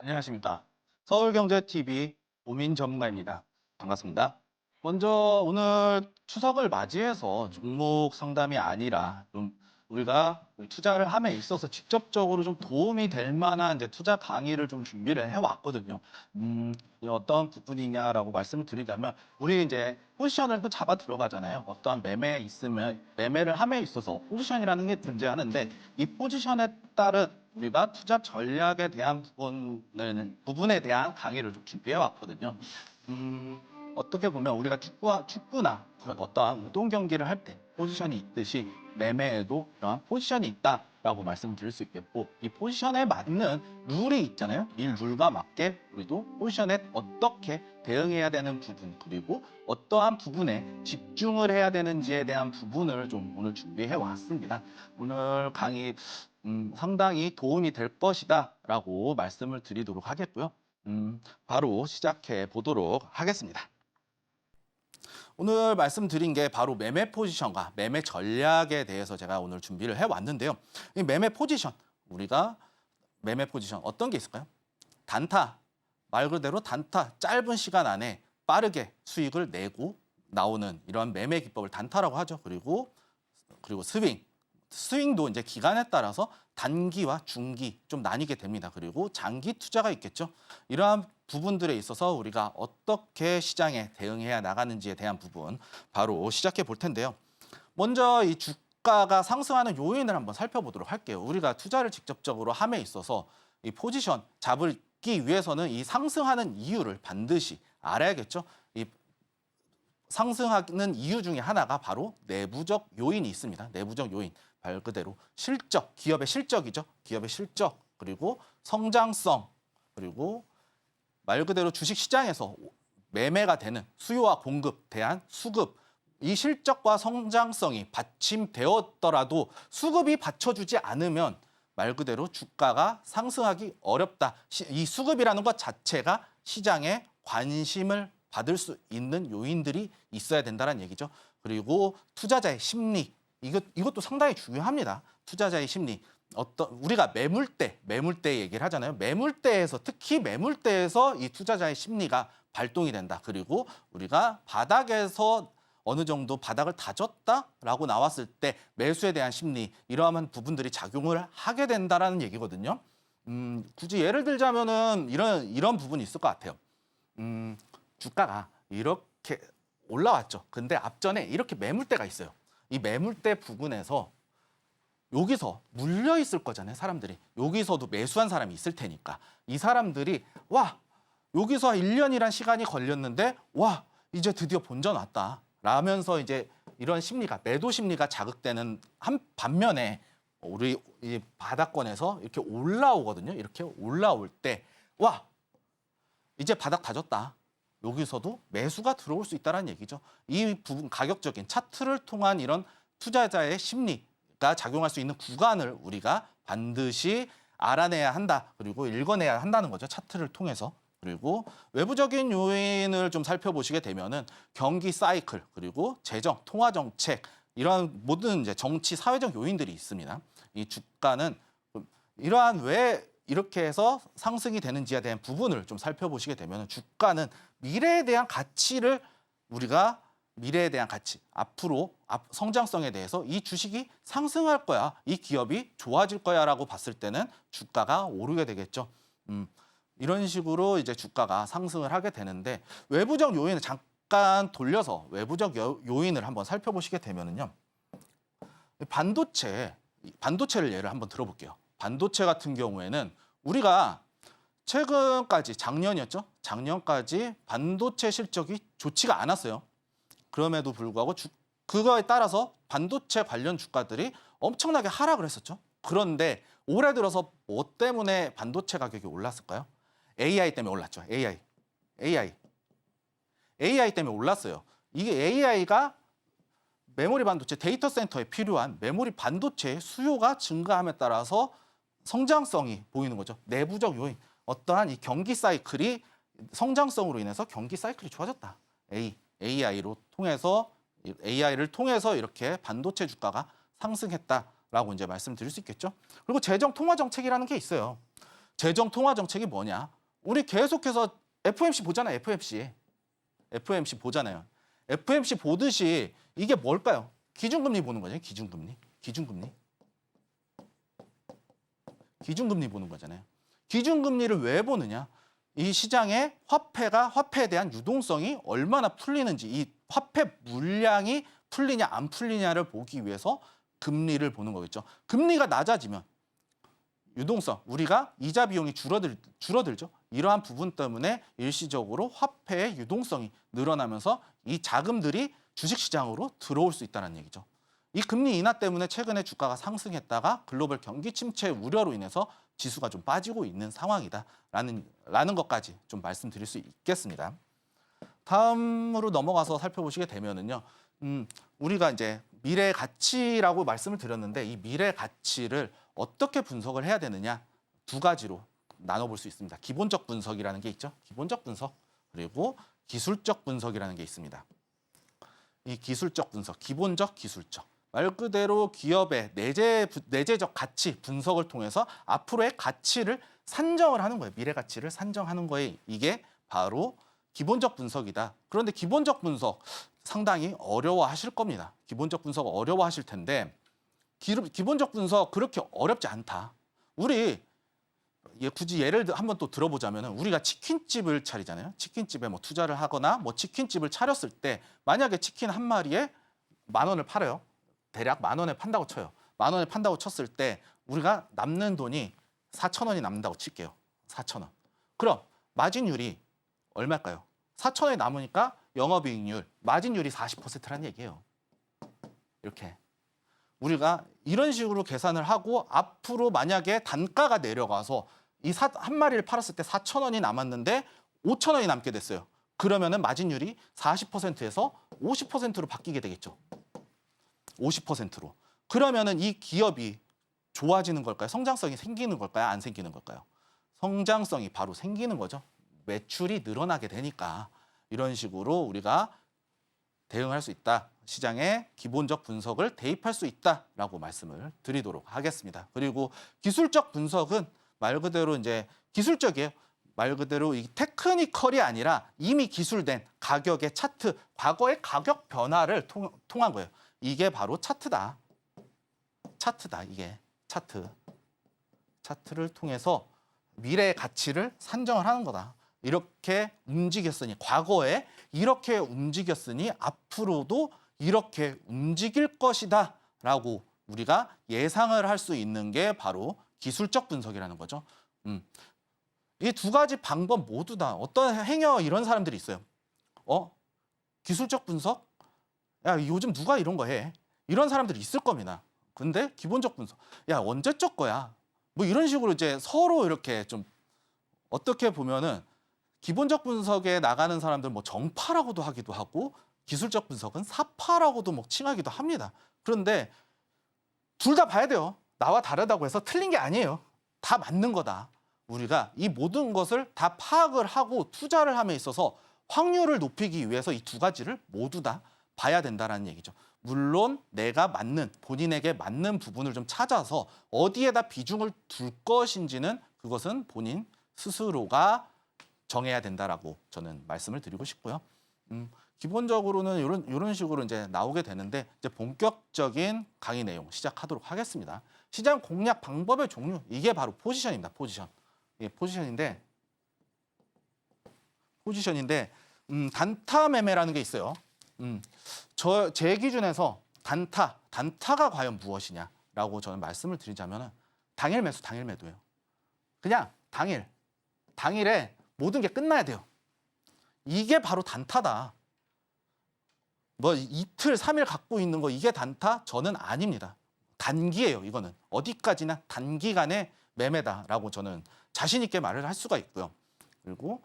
안녕하십니까. 서울경제TV 오민 전문가입니다. 반갑습니다. 먼저 오늘 추석을 맞이해서 종목 상담이 아니라 좀 우리가 투자를 함에 있어서 직접적으로 좀 도움이 될 만한 이제 투자 강의를 좀 준비를 해왔거든요. 어떤 부분이냐라고 말씀을 드리자면, 우리 이제 포지션을 또 잡아 들어가잖아요. 어떠한 매매에 있으면 매매를 함에 있어서 포지션이라는 게 존재하는데, 이 포지션에 따른 우리가 투자 전략에 대한 부분에 대한 강의를 좀 준비해 왔거든요. 어떻게 보면 우리가 축구나 어떠한 운동 경기를 할 때 포지션이 있듯이 매매에도 이러한 포지션이 있다라고 말씀드릴 수 있겠고, 이 포지션에 맞는 룰이 있잖아요. 이 룰과 맞게 우리도 포지션에 어떻게 대응해야 되는 부분, 그리고 어떠한 부분에 집중을 해야 되는지에 대한 부분을 좀 오늘 준비해 왔습니다. 오늘 강의 상당히 도움이 될 것이다라고 말씀을 드리도록 하겠고요. 바로 시작해 보도록 하겠습니다. 오늘 말씀드린 게 바로 매매 포지션과 매매 전략에 대해서 제가 오늘 준비를 해왔는데요. 이 매매 포지션, 우리가 매매 포지션 어떤 게 있을까요? 단타, 말 그대로 단타, 짧은 시간 안에 빠르게 수익을 내고 나오는 이러한 매매 기법을 단타라고 하죠. 그리고 스윙도 이제 기간에 따라서 단기와 중기 좀 나뉘게 됩니다. 그리고 장기 투자가 있겠죠. 이러한 부분들에 있어서 우리가 어떻게 시장에 대응해야 나가는지에 대한 부분 바로 시작해 볼 텐데요. 먼저 이 주가가 상승하는 요인을 한번 살펴보도록 할게요. 우리가 투자를 직접적으로 함에 있어서 이 포지션 잡기 위해서는 이 상승하는 이유를 반드시 알아야겠죠. 이 상승하는 이유 중에 하나가 바로 내부적 요인이 있습니다. 내부적 요인, 말 그대로 실적, 기업의 실적이죠. 기업의 실적, 그리고 성장성, 그리고 말 그대로 주식시장에서 매매가 되는 수요와 공급, 대한 수급, 이 실적과 성장성이 받침되었더라도 수급이 받쳐주지 않으면 말 그대로 주가가 상승하기 어렵다. 이 수급이라는 것 자체가 시장에 관심을 받을 수 있는 요인들이 있어야 된다는 얘기죠. 그리고 투자자의 심리, 이것도 상당히 중요합니다. 투자자의 심리. 우리가 매물대 얘기를 하잖아요. 매물대에서, 특히 매물대에서 이 투자자의 심리가 발동이 된다. 그리고 우리가 바닥에서 어느 정도 바닥을 다졌다라고 나왔을 때 매수에 대한 심리, 이러한 부분들이 작용을 하게 된다라는 얘기거든요. 굳이 예를 들자면은 이런 부분이 있을 것 같아요. 주가가 이렇게 올라왔죠. 근데 앞전에 이렇게 매물대가 있어요. 이 매물대 부분에서 여기서 물려 있을 거잖아요, 사람들이. 여기서도 매수한 사람이 있을 테니까. 이 사람들이 와, 여기서 1년이란 시간이 걸렸는데 와, 이제 드디어 본전 왔다. 라면서 이제 이런 심리가, 매도 심리가 자극되는 한 반면에 우리 이 바닥권에서 이렇게 올라오거든요. 이렇게 올라올 때 와, 이제 바닥 다졌다. 여기서도 매수가 들어올 수 있다는 얘기죠. 이 부분, 가격적인 차트를 통한 이런 투자자의 심리가 작용할 수 있는 구간을 우리가 반드시 알아내야 한다. 그리고 읽어내야 한다는 거죠. 차트를 통해서. 그리고 외부적인 요인을 좀 살펴보시게 되면은 경기 사이클, 그리고 재정, 통화 정책, 이런 모든 이제 정치, 사회적 요인들이 있습니다. 이 주가는 이러한 왜 이렇게 해서 상승이 되는지에 대한 부분을 좀 살펴보시게 되면, 주가는 미래에 대한 가치를, 우리가 미래에 대한 가치, 앞으로 성장성에 대해서 이 주식이 상승할 거야, 이 기업이 좋아질 거야라고 봤을 때는 주가가 오르게 되겠죠. 이런 식으로 이제 주가가 상승을 하게 되는데, 외부적 요인을 잠깐 돌려서 외부적 요인을 한번 살펴보시게 되면은요. 반도체를 예를 한번 들어볼게요. 반도체 같은 경우에는 우리가 최근까지, 작년이었죠? 작년까지 반도체 실적이 좋지가 않았어요. 그럼에도 불구하고 그거에 따라서 반도체 관련 주가들이 엄청나게 하락을 했었죠. 그런데 올해 들어서 뭐 때문에 반도체 가격이 올랐을까요? AI 때문에 올랐죠. AI 때문에 올랐어요. 이게 AI가 메모리 반도체, 데이터 센터에 필요한 메모리 반도체의 수요가 증가함에 따라서 성장성이 보이는 거죠. 내부적 요인, 어떠한 이 경기 사이클이, 성장성으로 인해서 경기 사이클이 좋아졌다. AI를 통해서 이렇게 반도체 주가가 상승했다라고 이제 말씀드릴 수 있겠죠. 그리고 재정 통화 정책이라는 게 있어요. 재정 통화 정책이 뭐냐? 우리 계속해서 FOMC 보잖아요. FOMC 보잖아요. FOMC 보듯이 이게 뭘까요? 기준금리 보는 거죠. 기준금리 보는 거잖아요. 기준금리를 왜 보느냐? 이 시장의 화폐에 대한 유동성이 얼마나 풀리는지, 이 화폐 물량이 풀리냐 안 풀리냐를 보기 위해서 금리를 보는 거겠죠. 금리가 낮아지면 유동성, 우리가 이자 비용이 줄어들죠. 이러한 부분 때문에 일시적으로 화폐의 유동성이 늘어나면서 이 자금들이 주식시장으로 들어올 수 있다는 얘기죠. 이 금리 인하 때문에 최근에 주가가 상승했다가 글로벌 경기 침체 우려로 인해서 지수가 좀 빠지고 있는 상황이다라는 것까지 좀 말씀드릴 수 있겠습니다. 다음으로 넘어가서 살펴보시게 되면은요, 우리가 이제 미래 가치라고 말씀을 드렸는데 이 미래 가치를 어떻게 분석을 해야 되느냐 두 가지로 나눠볼 수 있습니다. 기본적 분석이라는 게 있죠. 기본적 분석 그리고 기술적 분석이라는 게 있습니다. 이 기술적 분석, 기본적, 기술적. 말 그대로 기업의 내재적 가치 분석을 통해서 앞으로의 가치를 산정을 하는 거예요. 미래 가치를 산정하는 거에 이게 바로 기본적 분석이다. 그런데 기본적 분석 상당히 어려워하실 겁니다. 기본적 분석 어려워하실 텐데 기본적 분석 그렇게 어렵지 않다. 우리 굳이 예를 한번 또 들어보자면 우리가 치킨집을 차리잖아요. 치킨집에 뭐 투자를 하거나 뭐 치킨집을 차렸을 때 만약에 치킨 한 마리에 10,000원을 팔아요. 대략 10,000원에 판다고 쳐요. 10,000원에 판다고 쳤을 때 우리가 남는 돈이 4,000원이 남는다고 칠게요. 4,000원. 그럼 마진율이 얼마일까요? 4,000원이 남으니까 영업이익률, 마진율이 40%라는 얘기예요. 이렇게. 우리가 이런 식으로 계산을 하고 앞으로 만약에 단가가 내려가서 한 마리를 팔았을 때 4,000원이 남았는데 5,000원이 남게 됐어요. 그러면은 마진율이 40%에서 50%로 바뀌게 되겠죠. 50%로. 그러면은 이 기업이 좋아지는 걸까요? 성장성이 생기는 걸까요? 안 생기는 걸까요? 성장성이 바로 생기는 거죠. 매출이 늘어나게 되니까 이런 식으로 우리가 대응할 수 있다. 시장의 기본적 분석을 대입할 수 있다라고 말씀을 드리도록 하겠습니다. 그리고 기술적 분석은 말 그대로 이제 기술적이에요. 말 그대로 이 테크니컬이 아니라 이미 기술된 가격의 차트, 과거의 가격 변화를 통한 거예요. 이게 바로 차트다. 이게 차트. 차트를 통해서 미래의 가치를 산정을 하는 거다. 이렇게 움직였으니 과거에 이렇게 움직였으니 앞으로도 이렇게 움직일 것이다 라고 우리가 예상을 할 수 있는 게 바로 기술적 분석이라는 거죠. 이 두 가지 방법 모두 다 어떤 행여 이런 사람들이 있어요. 기술적 분석? 야, 요즘 누가 이런 거 해? 이런 사람들이 있을 겁니다. 근데 기본적 분석. 야, 언제적 거야? 뭐 이런 식으로 이제 서로 이렇게 좀 어떻게 보면은 기본적 분석에 나가는 사람들 뭐 정파라고도 하기도 하고 기술적 분석은 사파라고도 뭐 칭하기도 합니다. 그런데 둘 다 봐야 돼요. 나와 다르다고 해서 틀린 게 아니에요. 다 맞는 거다. 우리가 이 모든 것을 다 파악을 하고 투자를 함에 있어서 확률을 높이기 위해서 이 두 가지를 모두 다 봐야 된다는 얘기죠. 물론 내가 본인에게 맞는 부분을 좀 찾아서 어디에다 비중을 둘 것인지는 그것은 본인 스스로가 정해야 된다라고 저는 말씀을 드리고 싶고요. 기본적으로는 이런 식으로 이제 나오게 되는데 이제 본격적인 강의 내용 시작하도록 하겠습니다. 시장 공략 방법의 종류 이게 바로 포지션입니다. 포지션. 예, 포지션인데 단타 매매라는 게 있어요. 제 기준에서 단타가 과연 무엇이냐라고 저는 말씀을 드리자면은 당일 매도예요. 그냥 당일에 모든 게 끝나야 돼요. 이게 바로 단타다. 뭐 이틀, 3일 갖고 있는 거 이게 단타? 저는 아닙니다. 단기예요, 이거는. 어디까지나 단기간의 매매다라고 저는 자신 있게 말을 할 수가 있고요. 그리고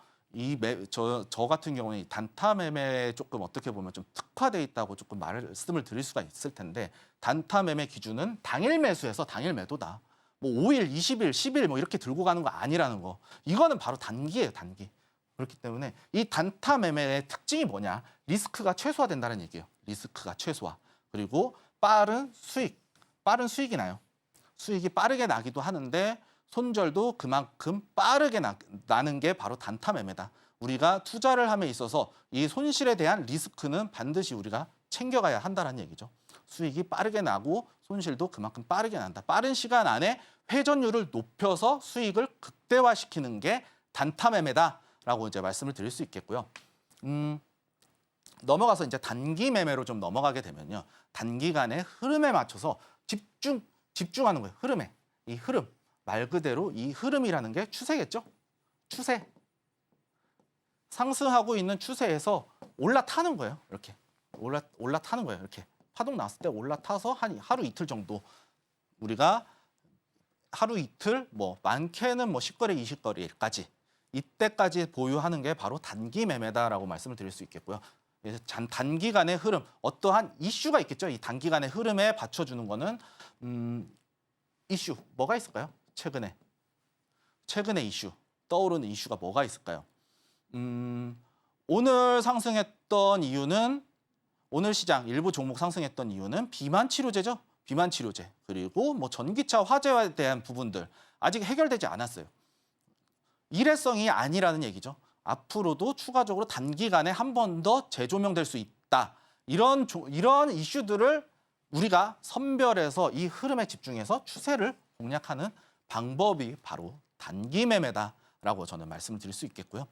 저 같은 경우는 단타 매매에 조금 어떻게 보면 좀 특화돼 있다고 조금 말씀을 드릴 수가 있을 텐데 단타 매매 기준은 당일 매수해서 당일 매도다. 뭐 5일, 20일, 10일 뭐 이렇게 들고 가는 거 아니라는 거. 이거는 바로 단기예요, 단기. 그렇기 때문에 이 단타 매매의 특징이 뭐냐? 리스크가 최소화된다는 얘기예요. 리스크가 최소화. 그리고 빠른 수익이 나요. 수익이 빠르게 나기도 하는데 손절도 그만큼 빠르게 나는 게 바로 단타 매매다. 우리가 투자를 함에 있어서 이 손실에 대한 리스크는 반드시 우리가 챙겨가야 한다는 얘기죠. 수익이 빠르게 나고 손실도 그만큼 빠르게 난다. 빠른 시간 안에 회전율을 높여서 수익을 극대화시키는 게 단타 매매다라고 이제 말씀을 드릴 수 있겠고요. 넘어가서 이제 단기 매매로 좀 넘어가게 되면요. 단기간의 흐름에 맞춰서 집중하는 거예요. 흐름에. 이 흐름. 말 그대로 이 흐름이라는 게 추세겠죠. 추세. 상승하고 있는 추세에서 올라타는 거예요. 이렇게. 올라타는 거예요. 이렇게. 파동 났을 때 올라타서 한 하루 이틀 정도 우리가 하루 이틀 많게는 10거래, 20거래까지 이때까지 보유하는 게 바로 단기 매매다라고 말씀을 드릴 수 있겠고요. 그래서 단기간의 흐름, 어떠한 이슈가 있겠죠. 이 단기간의 흐름에 받쳐주는 거는 이슈, 뭐가 있을까요? 최근에 이슈, 떠오르는 이슈가 뭐가 있을까요? 오늘 상승했던 이유는 오늘 시장 일부 종목 상승했던 이유는 비만 치료제죠. 비만 치료제. 그리고 전기차 화재에 대한 부분들 아직 해결되지 않았어요. 일회성이 아니라는 얘기죠. 앞으로도 추가적으로 단기간에 한 번 더 재조명될 수 있다. 이런 이슈들을 우리가 선별해서 이 흐름에 집중해서 추세를 공략하는 방법이 바로 단기 매매다라고 저는 말씀을 드릴 수 있겠고요.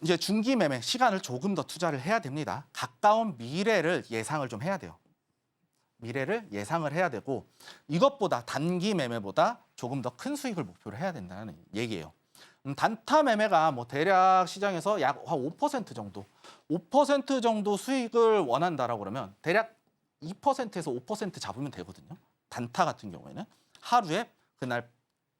이제 중기 매매 시간을 조금 더 투자를 해야 됩니다. 가까운 미래를 예상을 좀 해야 돼요. 미래를 예상을 해야 되고 이것보다 단기 매매보다 조금 더 큰 수익을 목표로 해야 된다는 얘기예요. 단타 매매가 대략 시장에서 약 한 5% 정도, 5% 정도 수익을 원한다라고 그러면 대략 2%에서 5% 잡으면 되거든요. 단타 같은 경우에는 하루에 그날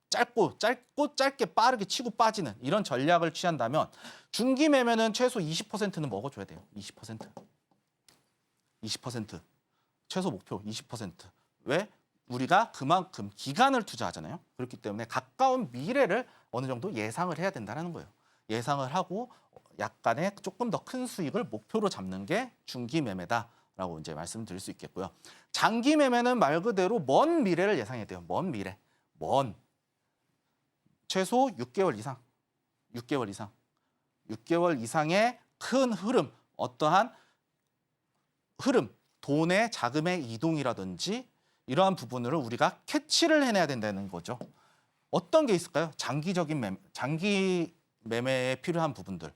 짧게 빠르게 치고 빠지는 이런 전략을 취한다면 중기 매매는 최소 20%는 먹어줘야 돼요. 20%. 최소 목표 20%. 왜? 우리가 그만큼 기간을 투자하잖아요. 그렇기 때문에 가까운 미래를 어느 정도 예상을 해야 된다는 거예요. 예상을 하고 약간의 조금 더 큰 수익을 목표로 잡는 게 중기 매매다라고 이제 말씀드릴 수 있겠고요. 장기 매매는 말 그대로 먼 미래를 예상해야 돼요. 먼 미래. 최소 6개월 이상. 6개월 이상의 큰 흐름, 어떠한 흐름, 돈의 자금의 이동이라든지 이러한 부분을 우리가 캐치를 해내야 된다는 거죠. 어떤 게 있을까요? 장기 매매에 필요한 부분들.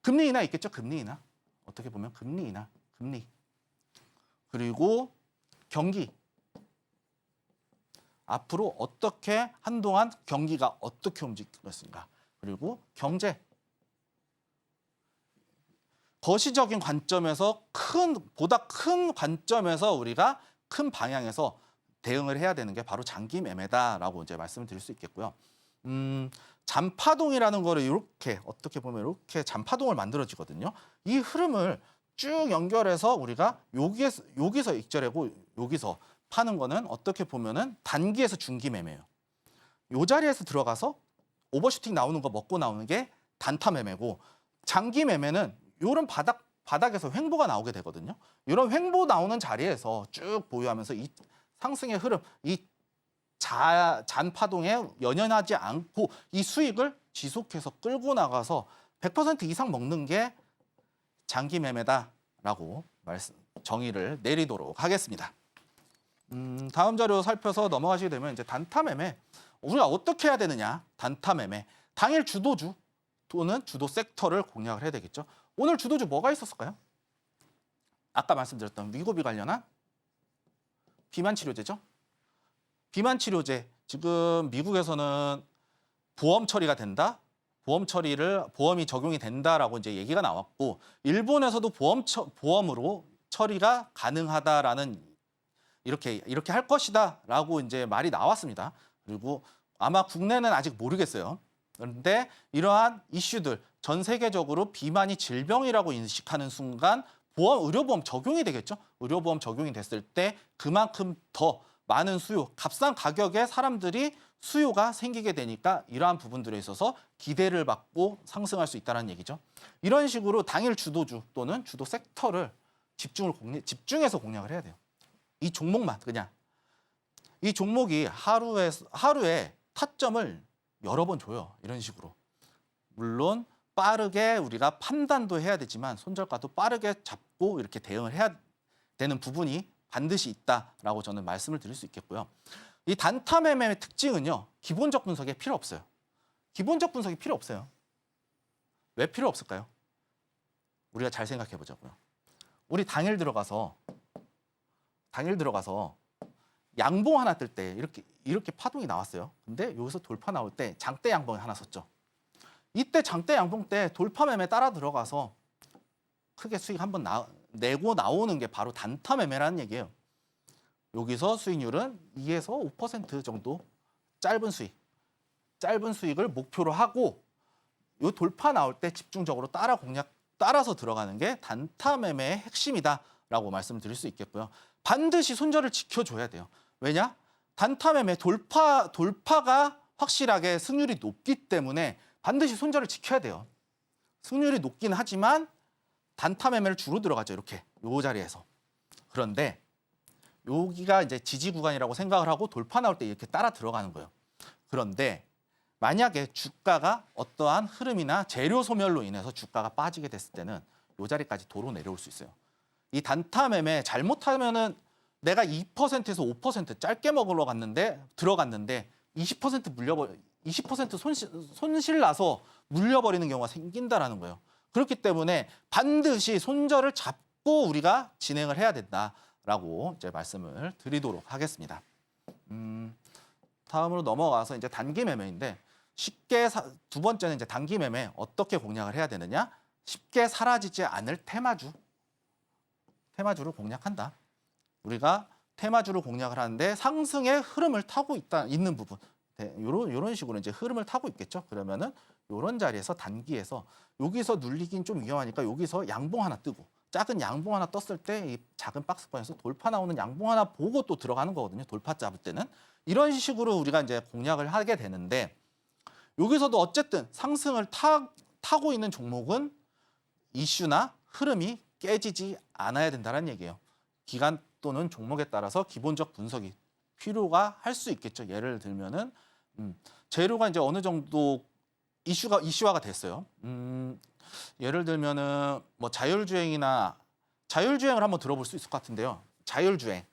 금리 인하 있겠죠? 금리 인하. 어떻게 보면 금리. 그리고 경기. 앞으로 어떻게 한동안 경기가 어떻게 움직였는가. 그리고 경제. 거시적인 관점에서 보다 큰 관점에서 우리가 큰 방향에서 대응을 해야 되는 게 바로 장기 매매다라고 이제 말씀을 드릴 수 있겠고요. 잔파동이라는 거를 이렇게 어떻게 보면 이렇게 잔파동을 만들어지거든요. 이 흐름을 쭉 연결해서 우리가 여기서 익절하고 여기서 파는 거는 어떻게 보면은 단기에서 중기 매매예요. 이 자리에서 들어가서 오버슈팅 나오는 거 먹고 나오는 게 단타 매매고 장기 매매는 이런 바닥에서 횡보가 나오게 되거든요. 이런 횡보 나오는 자리에서 쭉 보유하면서 이 상승의 흐름, 이 잔파동에 연연하지 않고 이 수익을 지속해서 끌고 나가서 100% 이상 먹는 게 장기 매매다라고 정의를 내리도록 하겠습니다. 다음 자료 살펴서 넘어가시게 되면 이제 단타 매매. 우리가 어떻게 해야 되느냐? 단타 매매. 당일 주도주 또는 주도 섹터를 공략을 해야 되겠죠. 오늘 주도주 뭐가 있었을까요? 아까 말씀드렸던 위고비 관련한 비만 치료제죠. 비만 치료제. 지금 미국에서는 보험 처리가 된다. 보험이 적용이 된다라고 이제 얘기가 나왔고 일본에서도 보험으로 처리가 가능하다라는 이렇게 할 것이다라고 이제 말이 나왔습니다. 그리고 아마 국내는 아직 모르겠어요. 그런데 이러한 이슈들 전 세계적으로 비만이 질병이라고 인식하는 순간 의료보험 적용이 되겠죠. 의료보험 적용이 됐을 때 그만큼 더 많은 수요, 값싼 가격에 사람들이 수요가 생기게 되니까 이러한 부분들에 있어서 기대를 받고 상승할 수 있다는 얘기죠. 이런 식으로 당일 주도주 또는 주도 섹터를 집중해서 공략을 해야 돼요. 이 종목만 그냥 이 종목이 하루에 타점을 여러 번 줘요. 이런 식으로. 물론 빠르게 우리가 판단도 해야 되지만 손절가도 빠르게 잡고 이렇게 대응을 해야 되는 부분이 반드시 있다라고 저는 말씀을 드릴 수 있겠고요. 이 단타 매매의 특징은요. 기본적 분석이 필요 없어요. 기본적 분석이 필요 없어요. 왜 필요 없을까요? 우리가 잘 생각해 보자고요. 우리 당일 들어가서 양봉 하나 뜰 때 이렇게 파동이 나왔어요. 근데 여기서 돌파 나올 때 장대 양봉이 하나 섰죠. 이때 장대 양봉 때 돌파 매매 따라 들어가서 크게 수익 한번 내고 나오는 게 바로 단타 매매라는 얘기예요. 여기서 수익률은 2에서 5% 정도 짧은 수익을 목표로 하고 요 돌파 나올 때 집중적으로 따라서 들어가는 게 단타 매매의 핵심이다라고 말씀을 드릴 수 있겠고요. 반드시 손절을 지켜줘야 돼요. 왜냐? 단타 매매 돌파가 확실하게 승률이 높기 때문에 반드시 손절을 지켜야 돼요. 승률이 높긴 하지만 단타 매매를 주로 들어가죠. 이렇게 요 자리에서. 그런데 여기가 이제 지지 구간이라고 생각을 하고 돌파 나올 때 이렇게 따라 들어가는 거예요. 그런데 만약에 주가가 어떠한 흐름이나 재료 소멸로 인해서 주가가 빠지게 됐을 때는 이 자리까지 도로 내려올 수 있어요. 이 단타 매매 잘못하면은 내가 2%에서 5% 짧게 먹으러 들어갔는데 20% 손실 나서 물려버리는 경우가 생긴다라는 거예요. 그렇기 때문에 반드시 손절을 잡고 우리가 진행을 해야 된다라고 이제 말씀을 드리도록 하겠습니다. 다음으로 넘어가서 이제 단기 매매인데 두 번째는 이제 단기 매매 어떻게 공략을 해야 되느냐? 쉽게 사라지지 않을 테마주를 공략한다. 우리가 테마주를 공략을 하는데 상승의 흐름을 타고 있는 부분, 이런 식으로 이제 흐름을 타고 있겠죠. 그러면은 이런 자리에서 단기에서 여기서 눌리긴 좀 위험하니까 여기서 양봉 하나 뜨고 작은 양봉 하나 떴을 때 이 작은 박스권에서 돌파 나오는 양봉 하나 보고 또 들어가는 거거든요. 돌파 잡을 때는 이런 식으로 우리가 이제 공략을 하게 되는데 여기서도 어쨌든 상승을 타고 있는 종목은 이슈나 흐름이 깨지지 않아야 된다는 얘기예요. 기간 또는 종목에 따라서 기본적 분석이 필요가 할 수 있겠죠. 예를 들면은 재료가 이제 어느 정도 이슈화가 됐어요. 예를 들면은 뭐 자율주행을 한번 들어볼 수 있을 것 같은데요. 자율주행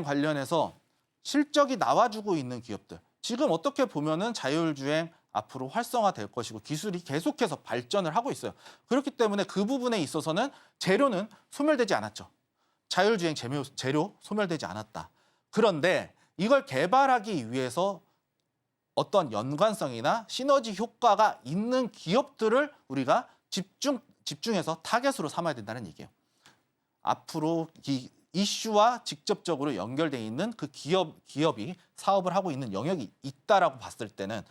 관련해서 실적이 나와주고 있는 기업들. 지금 어떻게 보면은 자율주행 앞으로 활성화될 것이고 기술이 계속해서 발전을 하고 있어요. 그렇기 때문에 그 부분에 있어서는 재료는 소멸되지 않았죠. 자율주행 재료 소멸되지 않았다. 그런데 이걸 개발하기 위해서 어떤 연관성이나 시너지 효과가 있는 기업들을 우리가 집중해서 타겟으로 삼아야 된다는 얘기예요. 앞으로 이슈와 직접적으로 연결되어 있는 그 기업이 사업을 하고 있는 영역이 있다라고 봤을 때는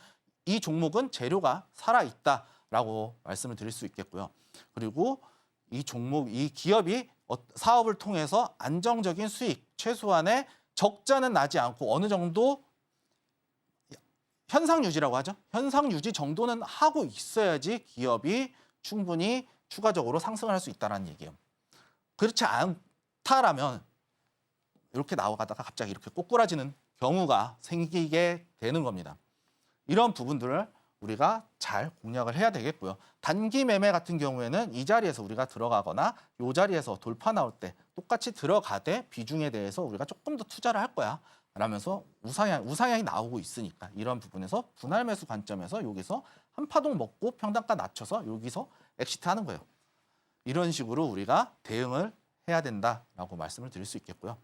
이 종목은 재료가 살아있다라고 말씀을 드릴 수 있겠고요. 그리고 이 기업이 사업을 통해서 안정적인 수익, 최소한의 적자는 나지 않고 어느 정도 현상 유지라고 하죠. 현상 유지 정도는 하고 있어야지 기업이 충분히 추가적으로 상승을 할 수 있다는 얘기예요. 그렇지 않다라면 이렇게 나와가다가 갑자기 이렇게 꼬꾸라지는 경우가 생기게 되는 겁니다. 이런 부분들을 우리가 잘 공략을 해야 되겠고요. 단기 매매 같은 경우에는 이 자리에서 우리가 들어가거나 이 자리에서 돌파 나올 때 똑같이 들어가되 비중에 대해서 우리가 조금 더 투자를 할 거야 라면서 우상향이 나오고 있으니까 이런 부분에서 분할 매수 관점에서 여기서 한 파동 먹고 평단가 낮춰서 여기서 엑시트하는 거예요. 이런 식으로 우리가 대응을 해야 된다라고 말씀을 드릴 수 있겠고요.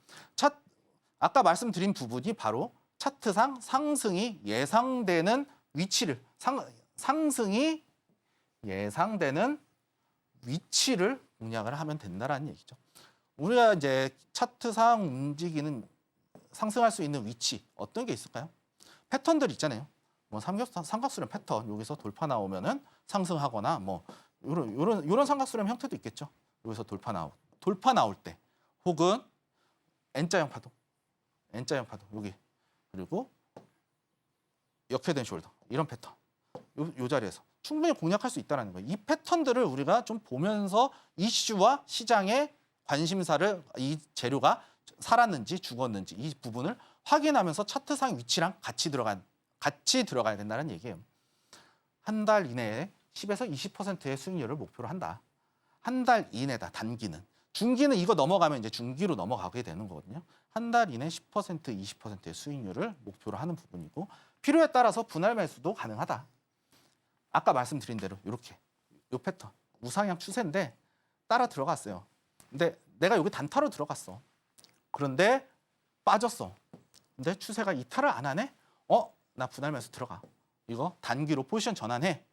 아까 말씀드린 부분이 바로 차트상 상승이 예상되는 위치를 상승이 예상되는 위치를 공략을 하면 된다라는 얘기죠. 우리가 이제 차트상 움직이는 상승할 수 있는 위치 어떤 게 있을까요? 패턴들 있잖아요. 뭐 삼각수렴 패턴 여기서 돌파 나오면은 상승하거나 뭐 이런 삼각수렴 형태도 있겠죠. 여기서 돌파 나올 때 혹은 N자형 파동 여기 그리고 역회된 숄더 이런 패턴 요 자리에서 충분히 공략할 수 있다는 거예요. 이 패턴들을 우리가 좀 보면서 이슈와 시장의 관심사를 이 재료가 살았는지 죽었는지 이 부분을 확인하면서 차트상 위치랑 같이 들어가야 된다는 얘기예요. 한 달 이내에 10에서 20%의 수익률을 목표로 한다. 한 달 이내다, 단기는. 중기는 이거 넘어가면 이제 중기로 넘어가게 되는 거거든요. 한 달 이내 10%, 20%의 수익률을 목표로 하는 부분이고 필요에 따라서 분할 매수도 가능하다. 아까 말씀드린 대로 이렇게 요 패턴, 우상향 추세인데 따라 들어갔어요. 근데 내가 여기 단타로 들어갔어. 그런데 빠졌어. 근데 추세가 이탈을 안 하네? 나 분할 매수 들어가. 이거 단기로 포지션 전환해.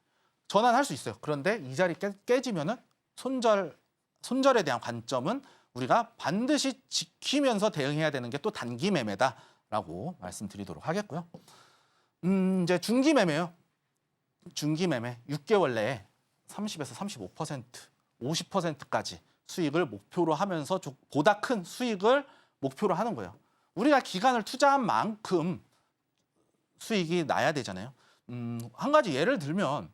전환할 수 있어요. 그런데 이 자리 깨지면은 손절에 대한 관점은 우리가 반드시 지키면서 대응해야 되는 게 또 단기 매매다라고 말씀드리도록 하겠고요. 이제 중기 매매요. 중기 매매 6개월 내에 30에서 35%, 50%까지 수익을 목표로 하면서 보다 큰 수익을 목표로 하는 거예요. 우리가 기간을 투자한 만큼 수익이 나야 되잖아요. 한 가지 예를 들면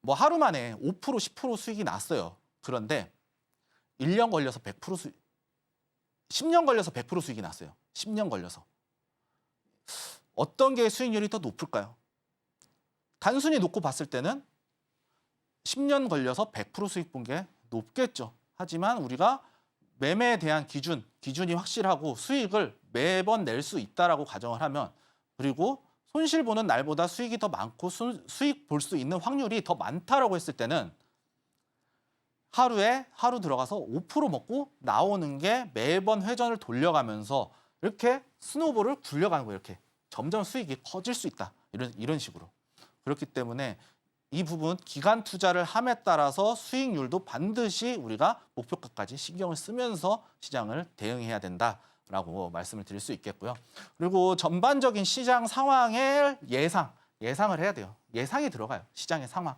뭐 하루 만에 5%, 10% 수익이 났어요. 그런데 1년 걸려서 100% 수익, 10년 걸려서 100% 수익이 났어요. 10년 걸려서. 어떤 게 수익률이 더 높을까요? 단순히 놓고 봤을 때는 10년 걸려서 100% 수익 본 게 높겠죠. 하지만 우리가 매매에 대한 기준이 확실하고 수익을 매번 낼 수 있다라고 가정을 하면 그리고 손실 보는 날보다 수익이 더 많고 수익 볼 수 있는 확률이 더 많다라고 했을 때는 하루 들어가서 5% 먹고 나오는 게 매번 회전을 돌려가면서 이렇게 스노우볼을 굴려가는 거예요. 이렇게 점점 수익이 커질 수 있다. 이런 식으로. 그렇기 때문에 이 부분 기간 투자를 함에 따라서 수익률도 반드시 우리가 목표가까지 신경을 쓰면서 시장을 대응해야 된다라고 말씀을 드릴 수 있겠고요. 그리고 전반적인 시장 상황의 예상을 해야 돼요. 예상이 들어가요. 시장의 상황.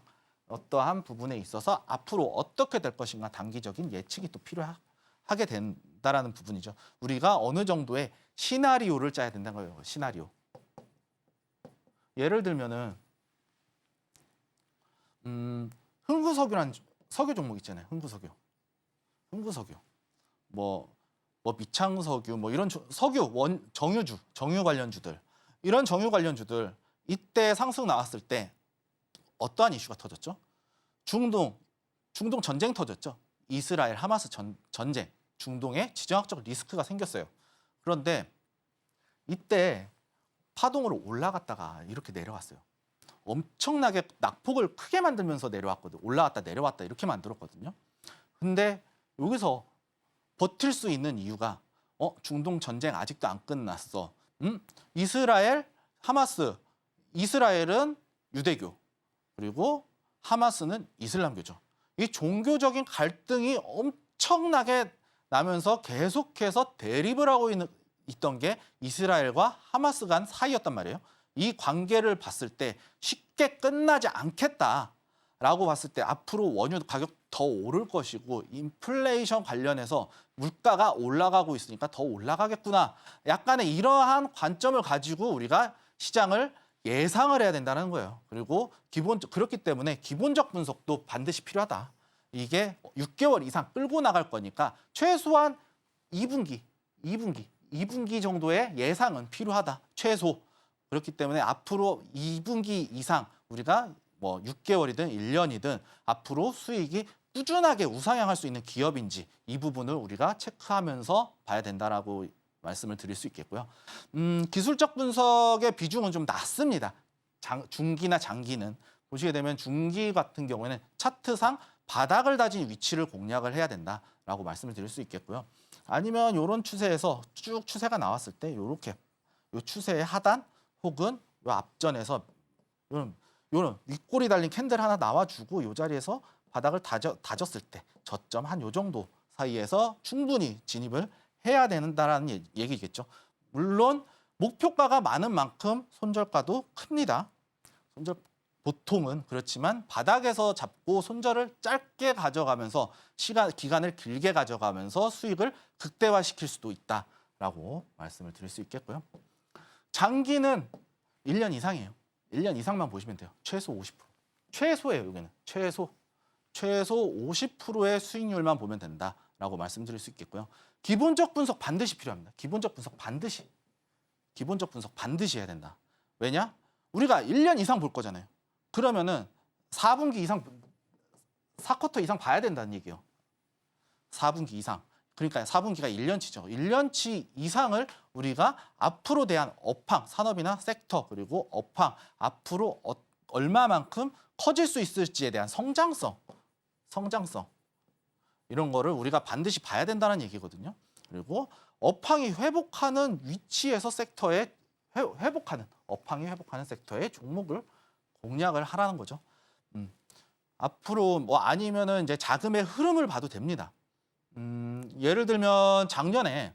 어떠한 부분에 있어서 앞으로 어떻게 될 것인가 단기적인 예측이 또 필요하게 된다라는 부분이죠. 우리가 어느 정도의 시나리오를 짜야 된다는 거예요. 시나리오. 예를 들면은 흥구석유란 석유 종목 있잖아요. 흥구석유. 뭐 미창석유 뭐 이런 정유 관련주들. 이런 정유 관련주들 이때 상승 나왔을 때 어떠한 이슈가 터졌죠? 중동 전쟁 터졌죠. 이스라엘 하마스 전쟁. 중동에 지정학적 리스크가 생겼어요. 그런데 이때 파동으로 올라갔다가 이렇게 내려왔어요. 엄청나게 낙폭을 크게 만들면서 내려왔거든요. 올라왔다 내려왔다 이렇게 만들었거든요. 근데 여기서 버틸 수 있는 이유가 중동 전쟁 아직도 안 끝났어. 이스라엘은 유대교 그리고 하마스는 이슬람교죠. 이 종교적인 갈등이 엄청나게 나면서 계속해서 대립을 하고 있던 게 이스라엘과 하마스 간 사이였단 말이에요. 이 관계를 봤을 때 쉽게 끝나지 않겠다라고 봤을 때 앞으로 원유 가격 더 오를 것이고 인플레이션 관련해서 물가가 올라가고 있으니까 더 올라가겠구나. 약간의 이러한 관점을 가지고 우리가 시장을 예상을 해야 된다는 거예요. 그리고 그렇기 때문에 기본적 분석도 반드시 필요하다. 이게 6개월 이상 끌고 나갈 거니까 최소한 2분기 정도의 예상은 필요하다. 최소. 그렇기 때문에 앞으로 2분기 이상 우리가 뭐 6개월이든 1년이든 앞으로 수익이 꾸준하게 우상향할 수 있는 기업인지 이 부분을 우리가 체크하면서 봐야 된다라고 말씀을 드릴 수 있겠고요. 기술적 분석의 비중은 좀 낮습니다. 중기나 장기는 보시게 되면 중기 같은 경우에는 차트상 바닥을 다진 위치를 공략을 해야 된다라고 말씀을 드릴 수 있겠고요. 아니면 이런 추세에서 쭉 추세가 나왔을 때 이렇게 이 추세의 하단 혹은 이 앞전에서 요런 윗골이 달린 캔들 하나 나와주고 이 자리에서 바닥을 다졌을 때 저점 한 요 정도 사이에서 충분히 진입을 해야 된다라는 얘기겠죠. 물론 목표가가 많은 만큼 손절가도 큽니다. 보통은 그렇지만 바닥에서 잡고 손절을 짧게 가져가면서 기간을 길게 가져가면서 수익을 극대화시킬 수도 있다라고 말씀을 드릴 수 있겠고요. 장기는 1년 이상이에요. 1년 이상만 보시면 돼요. 최소 50%. 최소예요, 여기는. 최소 50%의 수익률만 보면 된다. 된다라고 말씀드릴 수 있겠고요. 기본적 분석 반드시 필요합니다. 기본적 분석 반드시 해야 된다. 왜냐? 우리가 1년 이상 볼 거잖아요. 그러면은 4분기 이상, 4쿼터 이상 봐야 된다는 얘기예요. 4분기 이상. 그러니까 4분기가 1년치죠. 1년치 이상을 우리가 앞으로 대한 업황, 산업이나 섹터, 그리고 업황, 앞으로 얼마만큼 커질 수 있을지에 대한 성장성 이런 거를 우리가 반드시 봐야 된다는 얘기거든요. 그리고 업황이 회복하는 위치에서 섹터에 업황이 회복하는 섹터의 종목을 공략을 하라는 거죠. 앞으로 뭐 아니면은 이제 자금의 흐름을 봐도 됩니다. 예를 들면 작년에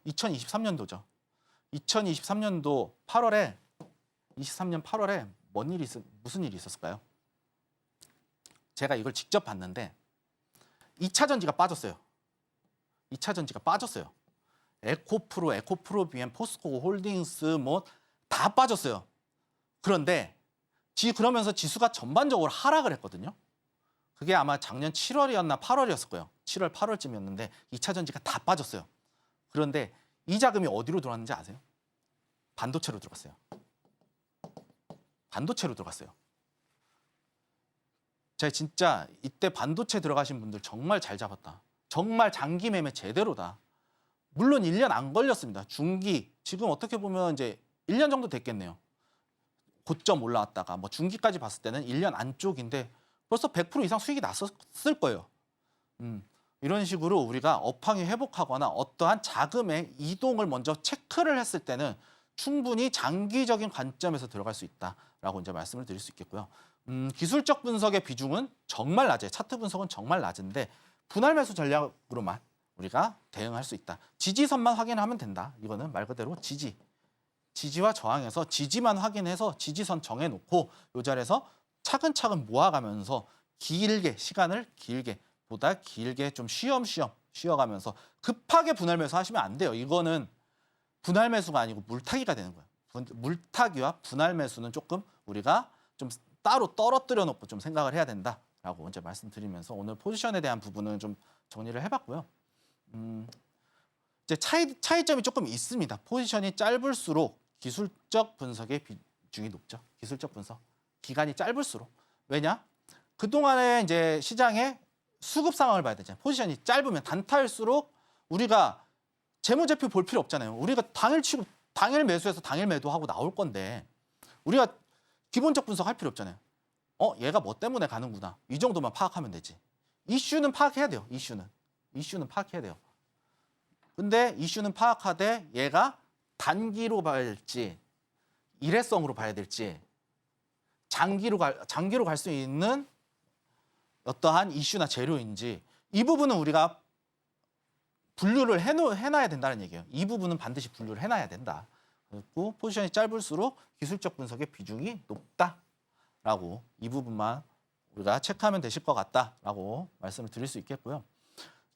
2023년도죠. 2023년도 8월에 23년 8월에 무슨 일이 있었을까요? 제가 이걸 직접 봤는데 2차 전지가 빠졌어요. 2차 전지가 빠졌어요. 에코프로, BM, 포스코 홀딩스 뭐 다 빠졌어요. 그런데 그러면서 지수가 전반적으로 하락을 했거든요. 그게 아마 작년 7월이었나 8월이었을 거예요. 7월, 8월쯤이었는데 2차 전지가 다 빠졌어요. 그런데 이 자금이 어디로 들어왔는지 아세요? 반도체로 들어갔어요. 반도체로 들어갔어요. 제가 진짜 이때 반도체 들어가신 분들 정말 잘 잡았다. 정말 장기 매매 제대로다. 물론 1년 안 걸렸습니다. 중기, 지금 어떻게 보면 이제 1년 정도 됐겠네요. 고점 올라왔다가 뭐 중기까지 봤을 때는 1년 안쪽인데 벌써 100% 이상 수익이 났었을 거예요. 이런 식으로 우리가 업황이 회복하거나 어떠한 자금의 이동을 먼저 체크를 했을 때는 충분히 장기적인 관점에서 들어갈 수 있다라고 이제 말씀을 드릴 수 있겠고요. 기술적 분석의 비중은 정말 낮아요. 차트 분석은 정말 낮은데 분할 매수 전략으로만 우리가 대응할 수 있다. 지지선만 확인하면 된다. 이거는 말 그대로 지지와 저항에서 지지만 확인해서 지지선 정해놓고 이 자리에서 차근차근 모아가면서 시간을 보다 길게 좀 쉬엄쉬엄 쉬어가면서 급하게 분할 매수 하시면 안 돼요. 이거는 분할 매수가 아니고 물타기가 되는 거예요. 물타기와 분할 매수는 조금 우리가 좀 따로 떨어뜨려 놓고 좀 생각을 해야 된다라고 이제 말씀드리면서 오늘 포지션에 대한 부분은 좀 정리를 해봤고요. 이제 차이점이 조금 있습니다. 포지션이 짧을수록 기술적 분석의 비중이 높죠. 기술적 분석 기간이 짧을수록. 왜냐? 그동안에 이제 시장의 수급 상황을 봐야 되잖아요. 포지션이 짧으면 단타일수록 우리가 재무제표 볼 필요 없잖아요. 우리가 당일 매수해서 당일 매도하고 나올 건데 우리가 기본적 분석할 필요 없잖아요. 얘가 뭐 때문에 가는구나. 이 정도만 파악하면 되지. 이슈는 파악해야 돼요. 이슈는 파악해야 돼요. 근데 이슈는 파악하되 얘가 단기로 봐야 될지 일회성으로 봐야 될지 장기로 갈 수 있는 어떠한 이슈나 재료인지 이 부분은 우리가 분류를 해놔야 된다는 얘기예요. 이 부분은 반드시 분류를 해놔야 된다. 그리고 포지션이 짧을수록 기술적 분석의 비중이 높다라고 이 부분만 우리가 체크하면 되실 것 같다라고 말씀을 드릴 수 있겠고요.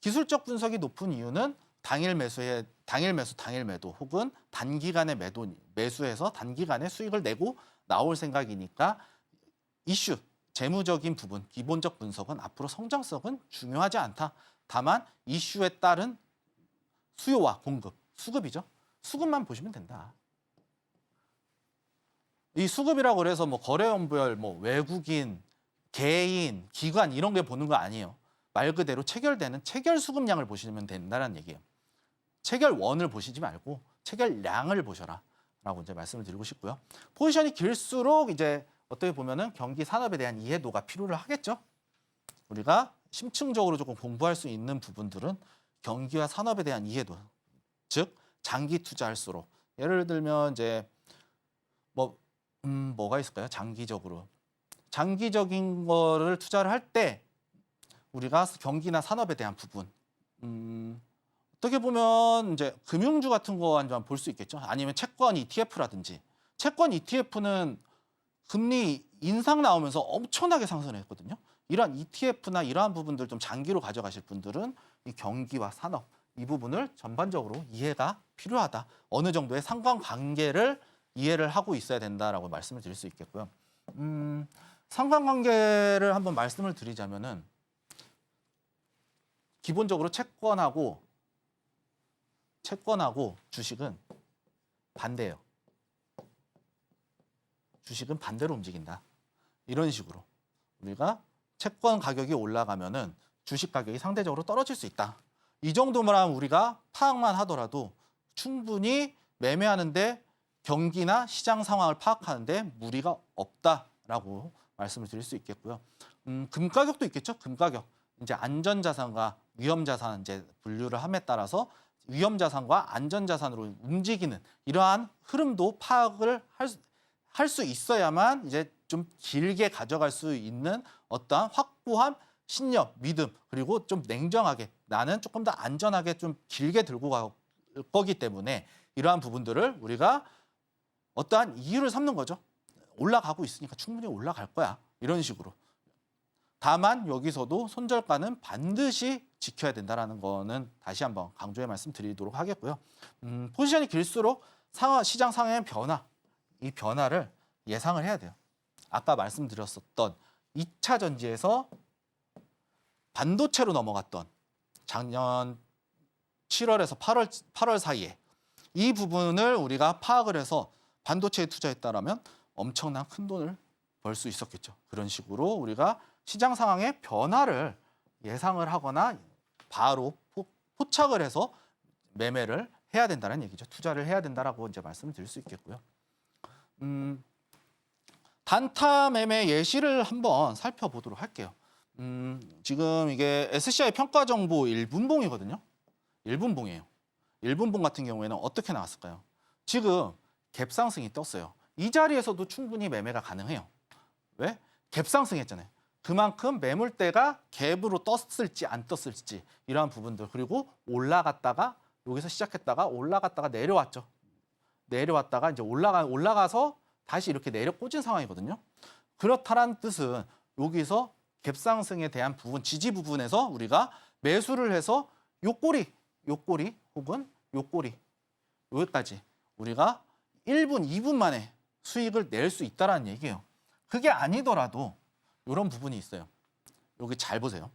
기술적 분석이 높은 이유는 당일 매수, 당일 매도 혹은 단기간에 매수해서 단기간에 수익을 내고 나올 생각이니까 이슈, 재무적인 부분, 기본적 분석은 앞으로 성장성은 중요하지 않다. 다만 이슈에 따른 수요와 공급, 수급이죠. 수급만 보시면 된다. 이 수급이라고 그래서 뭐 거래원별, 뭐 외국인, 개인, 기관 이런 게 보는 거 아니에요. 말 그대로 체결되는 체결 수급량을 보시면 된다는 얘기예요. 체결원을 보시지 말고 체결량을 보셔라라고 이제 말씀을 드리고 싶고요. 포지션이 길수록 이제 어떻게 보면은 경기 산업에 대한 이해도가 필요를 하겠죠. 우리가 심층적으로 조금 공부할 수 있는 부분들은 경기와 산업에 대한 이해도, 즉 장기 투자할수록 예를 들면 이제 뭐가 있을까요? 장기적인 거를 투자를 할 때 우리가 경기나 산업에 대한 부분, 어떻게 보면 이제 금융주 같은 거 한번 볼 수 있겠죠. 아니면 채권 ETF라든지 채권 ETF는 금리 인상 나오면서 엄청나게 상승했거든요. 이러한 ETF나 이러한 부분들 좀 장기로 가져가실 분들은 이 경기와 산업 이 부분을 전반적으로 이해가 필요하다. 어느 정도의 상관관계를 이해를 하고 있어야 된다라고 말씀을 드릴 수 있겠고요. 상관관계를 한번 말씀을 드리자면은 기본적으로 채권하고 주식은 반대예요. 주식은 반대로 움직인다. 이런 식으로 우리가 채권 가격이 올라가면은 주식 가격이 상대적으로 떨어질 수 있다. 이 정도만 우리가 파악만 하더라도 충분히 매매하는데 경기나 시장 상황을 파악하는데 무리가 없다라고 말씀을 드릴 수 있겠고요. 금 가격도 있겠죠. 금 가격. 이제 안전자산과 위험자산 이제 분류를 함에 따라서 위험자산과 안전자산으로 움직이는 이러한 흐름도 파악을 할 수 있어야만 이제 좀 길게 가져갈 수 있는 어떠한 확고한 신념, 믿음, 그리고 좀 냉정하게 나는 조금 더 안전하게 좀 길게 들고 갈 거기 때문에 이러한 부분들을 우리가 어떠한 이유를 삼는 거죠. 올라가고 있으니까 충분히 올라갈 거야. 이런 식으로. 다만 여기서도 손절가는 반드시 지켜야 된다는 거는 다시 한번 강조의 말씀 드리도록 하겠고요. 포지션이 길수록 시장 상황의 변화, 이 변화를 예상을 해야 돼요. 아까 말씀드렸었던 2차 전지에서 반도체로 넘어갔던 작년 7월에서 8월 사이에 이 부분을 우리가 파악을 해서 반도체에 투자했다라면 엄청난 큰 돈을 벌 수 있었겠죠. 그런 식으로 우리가 시장 상황의 변화를 예상을 하거나 바로 포착을 해서 매매를 해야 된다는 얘기죠. 투자를 해야 된다라고 이제 말씀을 드릴 수 있겠고요. 단타 매매 예시를 한번 살펴보도록 할게요. 지금 이게 SCI 평가 정보 1분봉이거든요. 1분봉이에요. 1분봉 같은 경우에는 어떻게 나왔을까요? 지금 갭 상승이 떴어요. 이 자리에서도 충분히 매매가 가능해요. 왜? 갭 상승했잖아요. 그만큼 매물대가 갭으로 떴을지 안 떴을지 이러한 부분들, 그리고 올라갔다가 여기서 시작했다가 올라갔다가 내려왔죠. 내려왔다가 이제 올라가서 다시 이렇게 내려 꽂은 상황이거든요. 그렇다는 뜻은 여기서 갭 상승에 대한 부분, 지지 부분에서 우리가 매수를 해서 요 꼬리 혹은 요 꼬리 여기까지 우리가 1분, 2분 만에 수익을 낼 수 있다는 얘기예요. 그게 아니더라도 이런 부분이 있어요. 여기 잘 보세요.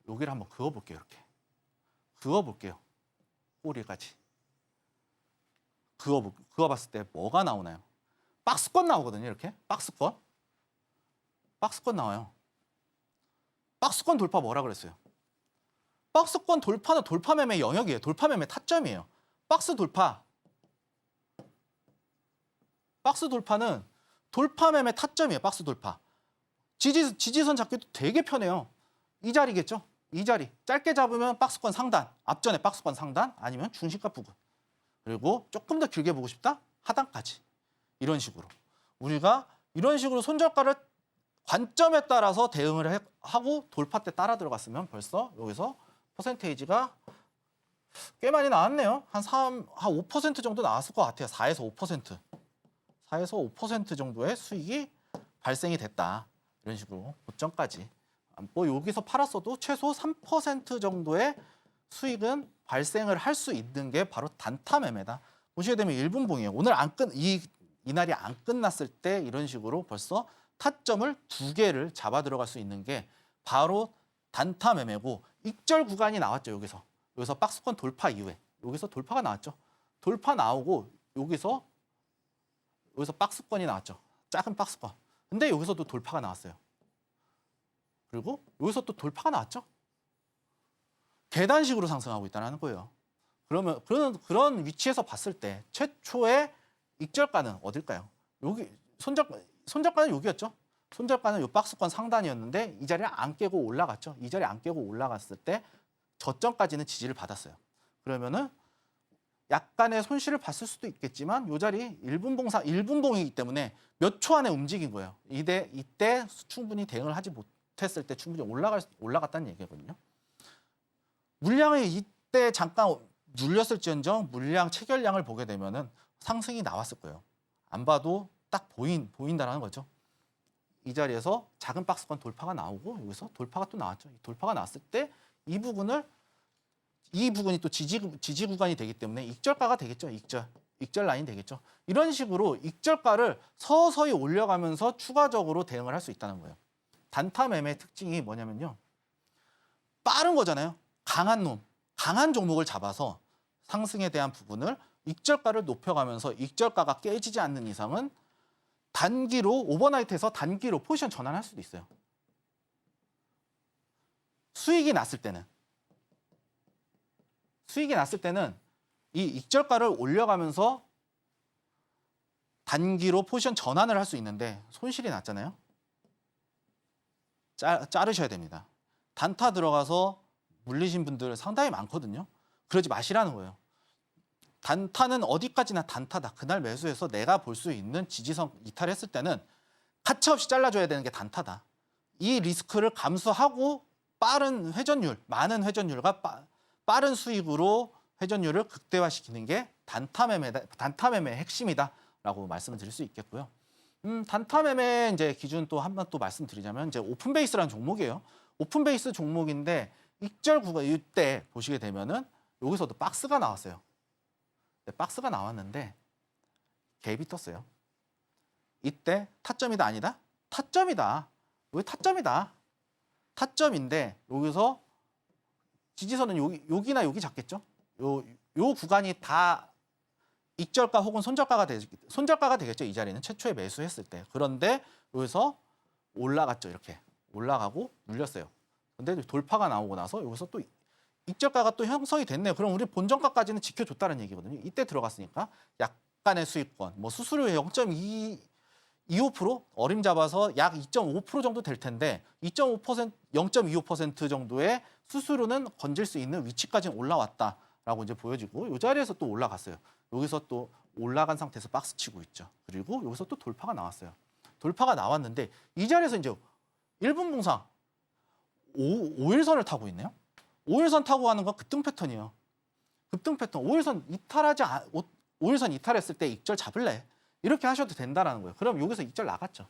여기를 한번 그어볼게요. 이렇게 그어볼게요. 꼬리까지 그어봤을 때 뭐가 나오나요? 박스권 나오거든요. 이렇게 박스권 나와요. 박스권 돌파 뭐라 그랬어요? 박스권 돌파는 돌파 매매 영역이에요. 돌파 매매 타점이에요. 박스 돌파는 돌파 매매 타점이에요. 박스 돌파. 지지선 잡기도 되게 편해요. 이 자리겠죠? 이 자리. 짧게 잡으면 박스권 상단, 앞전에 박스권 상단, 아니면 중심가 부근. 그리고 조금 더 길게 보고 싶다? 하단까지. 이런 식으로. 우리가 이런 식으로 손절가를 관점에 따라서 대응을 하고 돌파 때 따라 들어갔으면 벌써 여기서 퍼센테이지가 꽤 많이 나왔네요. 한 5% 정도 나왔을 것 같아요. 4에서 5%. 4에서 5% 정도의 수익이 발생이 됐다. 이런 식으로 고점까지. 뭐 여기서 팔았어도 최소 3% 정도의 수익은 발생을 할 수 있는 게 바로 단타 매매다. 보시게 되면 1분봉이에요. 오늘 이날이 안 끝났을 때 이런 식으로 벌써 타점을 2개를 잡아 들어갈 수 있는 게 바로 단타 매매고, 익절 구간이 나왔죠. 여기서 박스권 돌파 이후에 여기서 돌파가 나왔죠. 돌파 나오고 여기서 박스권이 나왔죠. 작은 박스권. 근데 여기서도 돌파가 나왔어요. 그리고 여기서 또 돌파가 나왔죠. 계단식으로 상승하고 있다는 거예요. 그러면 그런 위치에서 봤을 때 최초의 익절가는 어딜까요? 여기 손절가는 여기였죠. 손절가는 이 박스권 상단이었는데 이 자리를 안 깨고 올라갔죠. 이 자리 안 깨고 올라갔을 때 저점까지는 지지를 받았어요. 그러면은 약간의 손실을 봤을 수도 있겠지만 이 자리 1분봉이기 때문에 몇 초 안에 움직인 거예요. 이때 충분히 대응을 하지 못했을 때 충분히 올라갔다는 얘기거든요. 물량이 이때 잠깐 눌렸을지언정 물량 체결량을 보게 되면은 상승이 나왔을 거예요. 안 봐도 딱 보인다라는 거죠. 이 자리에서 작은 박스권 돌파가 나오고 여기서 돌파가 또 나왔죠. 돌파가 나왔을 때 이 부분이 또 지지 구간이 되기 때문에 익절가가 되겠죠. 익절 라인 되겠죠. 이런 식으로 익절가를 서서히 올려가면서 추가적으로 대응을 할 수 있다는 거예요. 단타 매매의 특징이 뭐냐면요. 빠른 거잖아요. 강한 놈, 강한 종목을 잡아서 상승에 대한 부분을 익절가를 높여가면서 익절가가 깨지지 않는 이상은 단기로 오버나이트에서 단기로 포지션 전환할 수도 있어요. 수익이 났을 때는 이 익절가를 올려가면서 단기로 포지션 전환을 할 수 있는데 손실이 났잖아요. 자르셔야 됩니다. 단타 들어가서 물리신 분들 상당히 많거든요. 그러지 마시라는 거예요. 단타는 어디까지나 단타다. 그날 매수해서 내가 볼 수 있는 지지선 이탈했을 때는 가차없이 잘라줘야 되는 게 단타다. 이 리스크를 감수하고 빠른 회전율, 많은 회전율과 빠른 수익으로 회전율을 극대화시키는 게 단타 매매의 핵심이다라고 말씀을 드릴 수 있겠고요. 단타 매매 이제 기준 또 한 번 또 말씀드리자면 이제 오픈 베이스라는 종목이에요. 오픈 베이스 종목인데 익절 구간 이때 보시게 되면은 여기서도 박스가 나왔어요. 박스가 나왔는데 갭이 떴어요. 이때 타점이다 아니다? 타점이다. 왜 타점이다? 타점인데 여기서 지지선은 여기나 여기 잡겠죠? 요 구간이 다 익절가 혹은 손절가가 되겠죠. 이 자리는 최초에 매수했을 때. 그런데 여기서 올라갔죠. 이렇게 올라가고 눌렸어요. 근데 돌파가 나오고 나서 여기서 또 익절가가 또 형성이 됐네요. 그럼 우리 본전가까지는 지켜줬다는 얘기거든요. 이때 들어갔으니까 약간의 수익권, 뭐 수수료 0.25% 어림 잡아서 약 2.5% 정도 될 텐데 0.25% 정도의 수수료는 건질 수 있는 위치까지 올라왔다라고 이제 보여지고 이 자리에서 또 올라갔어요. 여기서 또 올라간 상태에서 박스 치고 있죠. 그리고 여기서 또 돌파가 나왔어요. 돌파가 나왔는데 이 자리에서 이제 1분 봉상 5일선을 타고 있네요. 5일선 타고 가는 건 급등 패턴이에요. 급등 패턴. 5일선 이탈했을 때 익절 잡을래? 이렇게 하셔도 된다라는 거예요. 그럼 여기서 익절 나갔죠.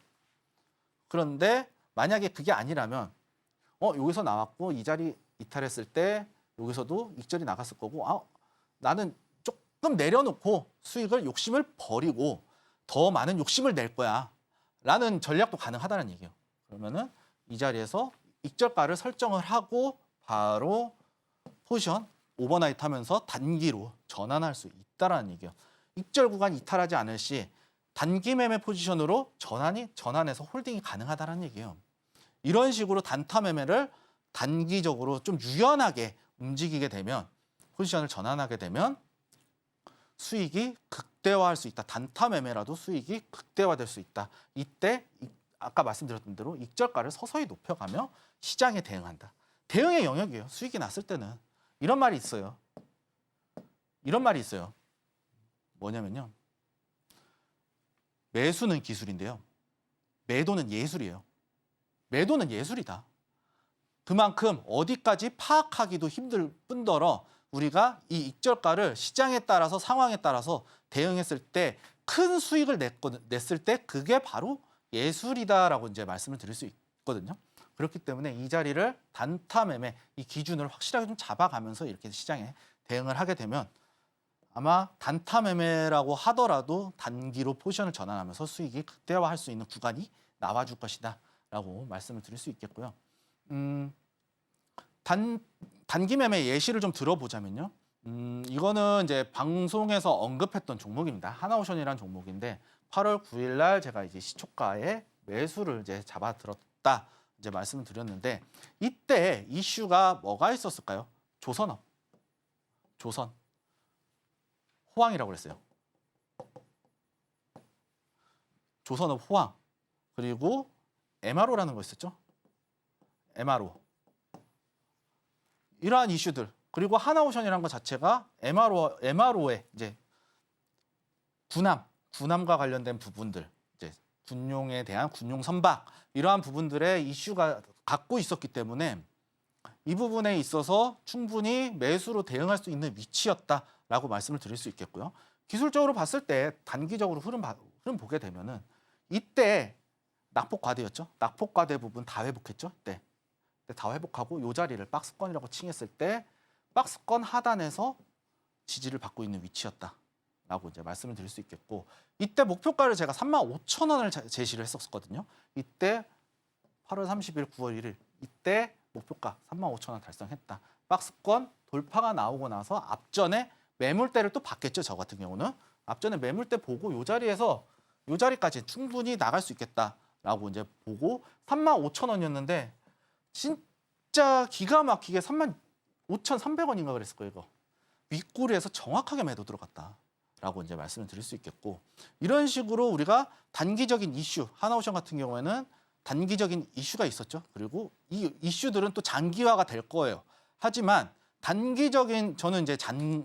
그런데 만약에 그게 아니라면 여기서 나왔고 이 자리 이탈했을 때 여기서도 익절이 나갔을 거고 나는 조금 내려놓고 수익을 욕심을 버리고 더 많은 욕심을 낼 거야 라는 전략도 가능하다는 얘기예요. 그러면은 이 자리에서 익절가를 설정을 하고 바로 포지션 오버나이트 하면서 단기로 전환할 수 있다라는 얘기예요. 익절 구간 이탈하지 않을 시 단기 매매 포지션으로 전환해서 홀딩이 가능하다는 얘기예요. 이런 식으로 단타 매매를 단기적으로 좀 유연하게 움직이게 되면 포지션을 전환하게 되면 수익이 극대화할 수 있다. 단타 매매라도 수익이 극대화될 수 있다. 이때 아까 말씀드렸던 대로 익절가를 서서히 높여가며 시장에 대응한다. 대응의 영역이에요. 수익이 났을 때는. 이런 말이 있어요. 뭐냐면요. 매수는 기술인데요. 매도는 예술이에요. 매도는 예술이다. 그만큼 어디까지 파악하기도 힘들 뿐더러 우리가 이 익절가를 시장에 따라서 상황에 따라서 대응했을 때 큰 수익을 냈을 때 그게 바로 예술이다라고 이제 말씀을 드릴 수 있거든요. 그렇기 때문에 이 자리를 단타 매매 이 기준을 확실하게 좀 잡아가면서 이렇게 시장에 대응을 하게 되면 아마 단타 매매라고 하더라도 단기로 포지션을 전환하면서 수익이 극대화할 수 있는 구간이 나와줄 것이다라고 말씀을 드릴 수 있겠고요. 단기 매매 예시를 좀 들어보자면요. 이거는 이제 방송에서 언급했던 종목입니다. 하나오션이라는 종목인데 8월 9일 날 제가 이제 시초가에 매수를 이제 잡아들었다 이제 말씀을 드렸는데 이때 이슈가 뭐가 있었을까요? 조선업, 호황이라고 그랬어요. 조선업 호황 그리고 MRO라는 거 있었죠. MRO 이러한 이슈들 그리고 하나오션이라는 것 자체가 MRO의 이제 군함과 관련된 부분들 이제 군용에 대한 군용 선박 이러한 부분들의 이슈가 갖고 있었기 때문에 이 부분에 있어서 충분히 매수로 대응할 수 있는 위치였다라고 말씀을 드릴 수 있겠고요. 기술적으로 봤을 때 단기적으로 흐름 보게 되면은 이때 낙폭 과대였죠. 낙폭 과대 부분 다 회복했죠. 네. 다 회복하고 이 자리를 박스권이라고 칭했을 때 박스권 하단에서 지지를 받고 있는 위치였다라고 이제 말씀을 드릴 수 있겠고 이때 목표가를 제가 35,000원을 제시를 했었거든요. 이때 8월 30일, 9월 1일 이때 목표가 35,000원 달성했다. 박스권 돌파가 나오고 나서 앞전에 매물대를 또 봤겠죠. 저 같은 경우는 앞전에 매물대 보고 요 자리에서 요 자리까지 충분히 나갈 수 있겠다라고 이제 보고 35,000원이었는데 진짜 기가 막히게 35,300원인가 그랬을 거예요. 이거 윗꼬리에서 정확하게 매도 들어갔다라고 이제 말씀을 드릴 수 있겠고, 이런 식으로 우리가 단기적인 이슈, 하나오션 같은 경우에는 단기적인 이슈가 있었죠. 그리고 이 이슈들은 또 장기화가 될 거예요. 하지만 단기적인, 저는 이제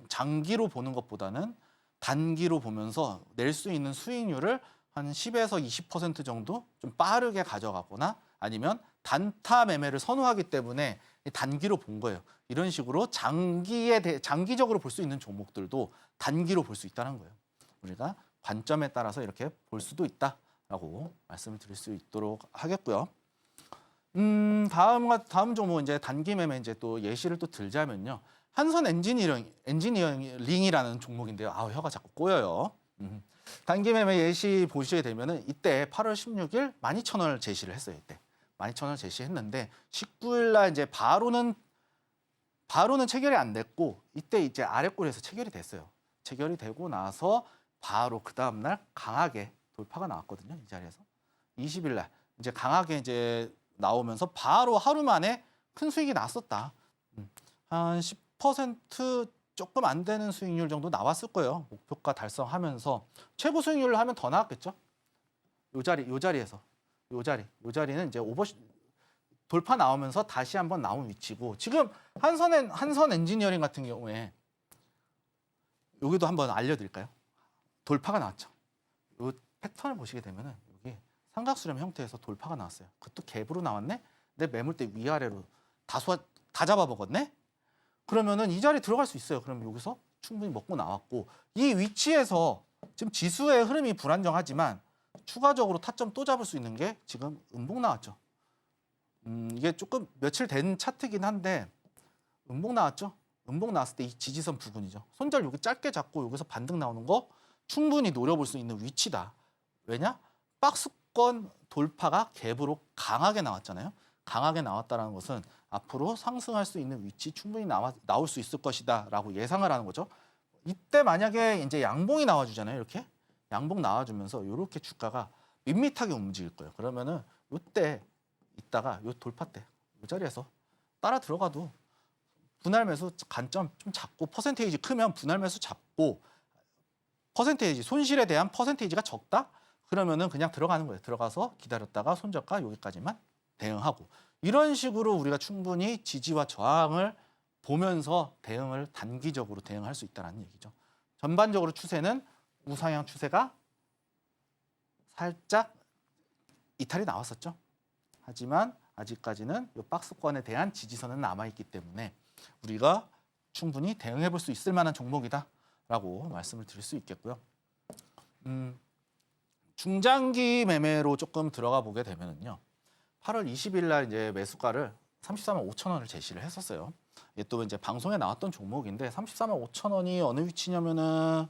장기로 보는 것보다는 단기로 보면서 낼 수 있는 수익률을 한 10에서 20% 정도 좀 빠르게 가져가거나 아니면 단타 매매를 선호하기 때문에 단기로 본 거예요. 이런 식으로 장기적으로 볼 수 있는 종목들도 단기로 볼 수 있다는 거예요. 우리가 관점에 따라서 이렇게 볼 수도 있다라고 말씀을 드릴 수 있도록 하겠고요. 다음 종목 이제 단기 매매 이제 또 예시를 또 들자면요. 한선 엔지니어링이라는 종목인데요. 혀가 자꾸 꼬여요. 단기 매매 예시 보시게 되면은 이때 8월 16일 12,000원을 제시를 했어요. 이때 12,000원을 제시했는데 19일 날 이제 바로는 체결이 안 됐고, 이때 이제 아랫골에서 체결이 됐어요. 체결이 되고 나서 바로 그 다음 날 강하게 돌파가 나왔거든요. 이 자리에서 20일 날 이제 강하게 이제 나오면서 바로 하루 만에 큰 수익이 났었다. 한 10% 조금 안 되는 수익률 정도 나왔을 거예요. 목표가 달성하면서 최고 수익률을 하면 더 나왔겠죠. 요 자리에서 요 자리는 이제 돌파 나오면서 다시 한번 나온 위치고, 지금 한선 엔지니어링 같은 경우에 여기도 한번 알려드릴까요? 돌파가 나왔죠. 요 패턴을 보시게 되면은 여기 삼각수렴 형태에서 돌파가 나왔어요. 그것도 갭으로 나왔네. 내 매물대 위아래로 다 잡아먹었네. 그러면은 이 자리 들어갈 수 있어요. 그럼 여기서 충분히 먹고 나왔고, 이 위치에서 지금 지수의 흐름이 불안정하지만 추가적으로 타점 또 잡을 수 있는 게 지금 음봉 나왔죠. 이게 조금 며칠 된 차트긴 한데 음봉 나왔죠. 음봉 나왔을 때 이 지지선 부근이죠. 손절 여기 짧게 잡고 여기서 반등 나오는 거 충분히 노려볼 수 있는 위치다. 왜냐? 박스권 돌파가 갭으로 강하게 나왔잖아요. 강하게 나왔다는 것은 앞으로 상승할 수 있는 위치 충분히 나올 수 있을 것이다 라고 예상을 하는 거죠. 이때 만약에 이제 양봉이 나와주잖아요. 이렇게 양봉 나와주면서 이렇게 주가가 밋밋하게 움직일 거예요. 그러면은 이때 있다가 요 돌파 때 이 자리에서 따라 들어가도 분할 매수 관점 좀 잡고, 퍼센테이지 크면 분할 매수 잡고, 퍼센테이지 손실에 대한 퍼센테이지가 적다? 그러면은 그냥 들어가는 거예요. 들어가서 기다렸다가 손절가 여기까지만 대응하고, 이런 식으로 우리가 충분히 지지와 저항을 보면서 단기적으로 대응할 수 있다는 얘기죠. 전반적으로 추세는 우상향 추세가 살짝 이탈이 나왔었죠. 하지만 아직까지는 이 박스권에 대한 지지선은 남아있기 때문에 우리가 충분히 대응해 볼 수 있을 만한 종목이다라고 말씀을 드릴 수 있겠고요. 중장기 매매로 조금 들어가 보게 되면요. 8월 20일 날 이제 매수가를 34만 5천 원을 제시를 했었어요. 이게 또 이제 방송에 나왔던 종목인데 34만 5천 원이 어느 위치냐면은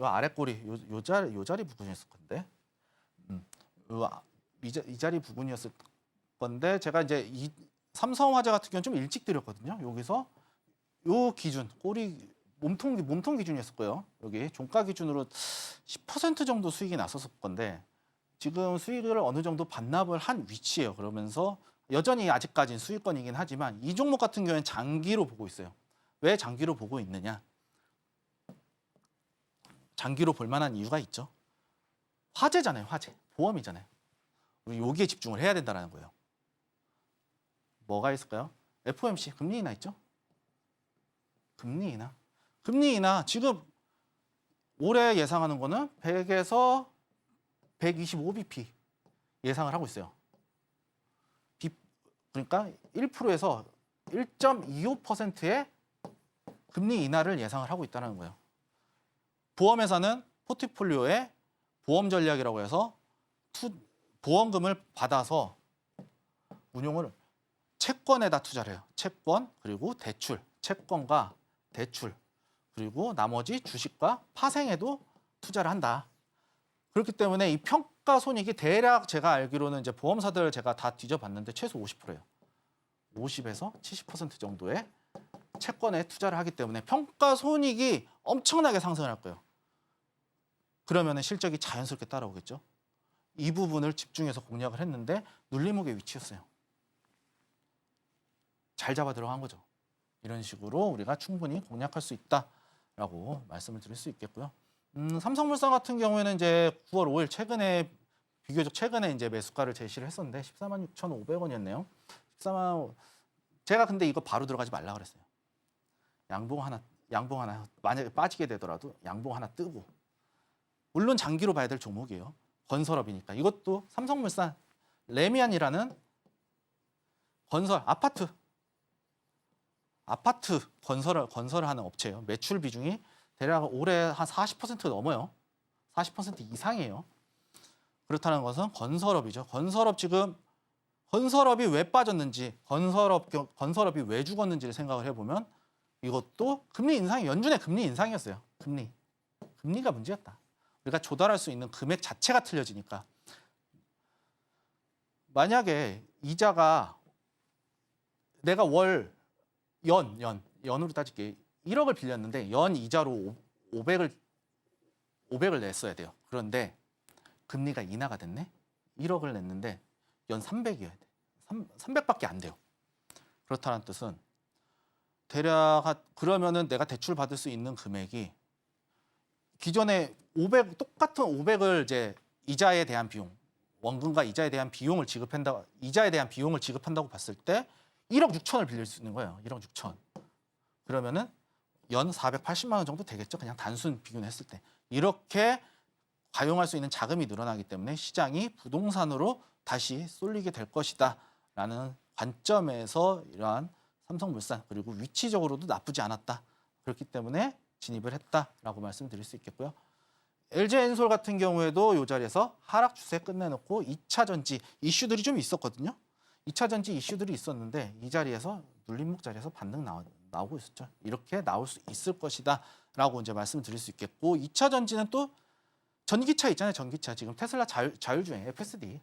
요 아랫꼬리 요 자리 부근이었을 건데, 이 자리 부근이었을 건데, 제가 이제 이 삼성화재 같은 경우는 좀 일찍 드렸거든요. 여기서 요 기준 꼬리 몸통 기준이었을 거예요. 여기 종가 기준으로 10% 정도 수익이 났었을 건데 지금 수익을 어느 정도 반납을 한 위치예요. 그러면서 여전히 아직까지는 수익권이긴 하지만 이 종목 같은 경우는 장기로 보고 있어요. 왜 장기로 보고 있느냐? 장기로 볼 만한 이유가 있죠. 화재잖아요. 화재. 보험이잖아요. 우리 여기에 집중을 해야 된다는 거예요. 뭐가 있을까요? FOMC 금리 인하 있죠? 금리 인하 지금 올해 예상하는 거는 100에서 125bp 예상을 하고 있어요. 그러니까 1%에서 1.25%의 금리 인하를 예상을 하고 있다는 거예요. 보험회사는 포트폴리오에 보험 전략이라고 해서 보험금을 받아서 운용을 채권에다 투자를 해요. 채권 그리고 대출, 채권과 대출 그리고 나머지 주식과 파생에도 투자를 한다. 그렇기 때문에 이 평가 손익이 대략 제가 알기로는 이제 보험사들 제가 다 뒤져봤는데 최소 50%예요. 50에서 70% 정도의 채권에 투자를 하기 때문에 평가 손익이 엄청나게 상승을 할 거예요. 그러면 실적이 자연스럽게 따라오겠죠. 이 부분을 집중해서 공략을 했는데 눌림목의 위치였어요. 잘 잡아 들어간 거죠. 이런 식으로 우리가 충분히 공략할 수 있다라고 말씀을 드릴 수 있겠고요. 삼성물산 같은 경우에는 이제 9월 5일 최근에 비교적 최근에 이제 매수가를 제시를 했었는데 146,500원이었네요. 14만 제가 근데 이거 바로 들어가지 말라 그랬어요. 양봉 하나 만약에 빠지게 되더라도 양봉 하나 뜨고 물론 장기로 봐야 될 종목이에요. 건설업이니까 이것도 삼성물산 레미안이라는 건설 아파트 건설을 하는 업체예요. 매출 비중이 대략 올해 한 40% 넘어요. 40% 이상이에요. 그렇다는 것은 건설업이죠. 건설업이 왜 빠졌는지, 건설업이 왜 죽었는지를 생각을 해보면 이것도 금리 인상이 연준의 금리 인상이었어요. 금리가 문제였다. 우리가 조달할 수 있는 금액 자체가 틀려지니까. 만약에 이자가 내가 연으로 따질게 1억을 빌렸는데 연 이자로 500을 냈어야 돼요. 그런데 금리가 인하가 됐네. 1억을 냈는데 연 300이어야 돼. 300밖에 안 돼요. 그렇다는 뜻은 대략 그러면은 내가 대출 받을 수 있는 금액이 기존에 똑같은 500을 이제 이자에 대한 비용, 원금과 이자에 대한 비용을 지급한다고 봤을 때 1억 6천을 빌릴 수 있는 거예요. 1억 6천. 그러면은 연 480만 원 정도 되겠죠. 그냥 단순 비교했을 때. 이렇게 가용할 수 있는 자금이 늘어나기 때문에 시장이 부동산으로 다시 쏠리게 될 것이다라는 관점에서 이러한 삼성물산 그리고 위치적으로도 나쁘지 않았다. 그렇기 때문에 진입을 했다라고 말씀드릴 수 있겠고요. LG엔솔 같은 경우에도 이 자리에서 하락 추세 끝내놓고 2차 전지 이슈들이 좀 있었거든요. 2차 전지 이슈들이 있었는데 이 자리에서 눌림목 자리에서 반등 나오고 있었죠. 이렇게 나올 수 있을 것이다라고 이제 말씀을 드릴 수 있겠고 2차 전지는 또 전기차 있잖아요. 전기차 지금 테슬라 자율주행 FSD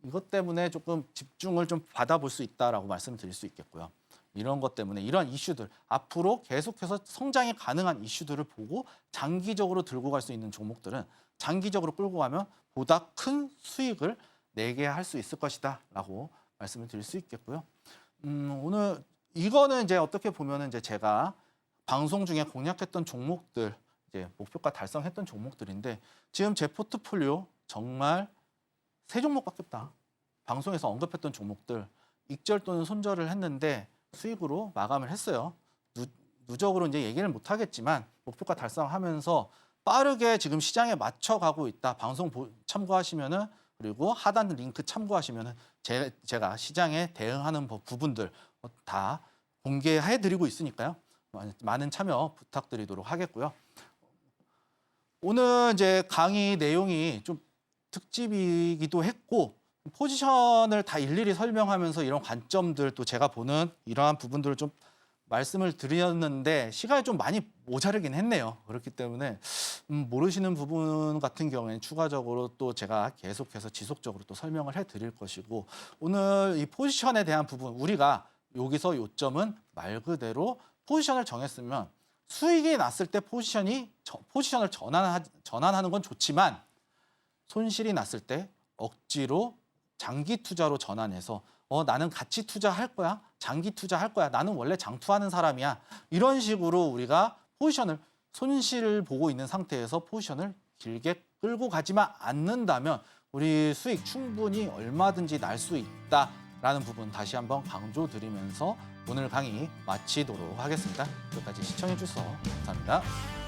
이것 때문에 조금 집중을 좀 받아볼 수 있다라고 말씀을 드릴 수 있겠고요. 이런 것 때문에 이런 이슈들 앞으로 계속해서 성장이 가능한 이슈들을 보고 장기적으로 들고 갈 수 있는 종목들은 장기적으로 끌고 가면 보다 큰 수익을 내게 할 수 있을 것이다라고 말씀을 드릴 수 있겠고요. 오늘 이거는 이제 어떻게 보면은 이제 제가 방송 중에 공략했던 종목들 이제 목표가 달성했던 종목들인데 지금 제 포트폴리오 정말 3종목밖에 없다. 방송에서 언급했던 종목들 익절 또는 손절을 했는데 수익으로 마감을 했어요. 누적으로 이제 얘기를 못 하겠지만 목표가 달성하면서 빠르게 지금 시장에 맞춰가고 있다. 방송 참고하시면은 그리고 하단 링크 참고하시면은 제가 시장에 대응하는 부분들 다 공개해드리고 있으니까요. 많은 참여 부탁드리도록 하겠고요. 오늘 이제 강의 내용이 좀 특집이기도 했고 포지션을 다 일일이 설명하면서 이런 관점들 또 제가 보는 이러한 부분들을 좀 말씀을 드렸는데 시간이 좀 많이 모자르긴 했네요. 그렇기 때문에 모르시는 부분 같은 경우에는 추가적으로 또 제가 계속해서 지속적으로 또 설명을 해드릴 것이고 오늘 이 포지션에 대한 부분 우리가 여기서 요점은 말 그대로 포지션을 정했으면 수익이 났을 때 포지션을 전환하는 건 좋지만 손실이 났을 때 억지로 장기 투자로 전환해서 나는 가치 투자할 거야. 장기 투자할 거야. 나는 원래 장투하는 사람이야. 이런 식으로 우리가 포지션을 손실을 보고 있는 상태에서 포지션을 길게 끌고 가지만 않는다면 우리 수익 충분히 얼마든지 날 수 있다라는 부분 다시 한번 강조드리면서 오늘 강의 마치도록 하겠습니다. 끝까지 시청해 주셔서 감사합니다.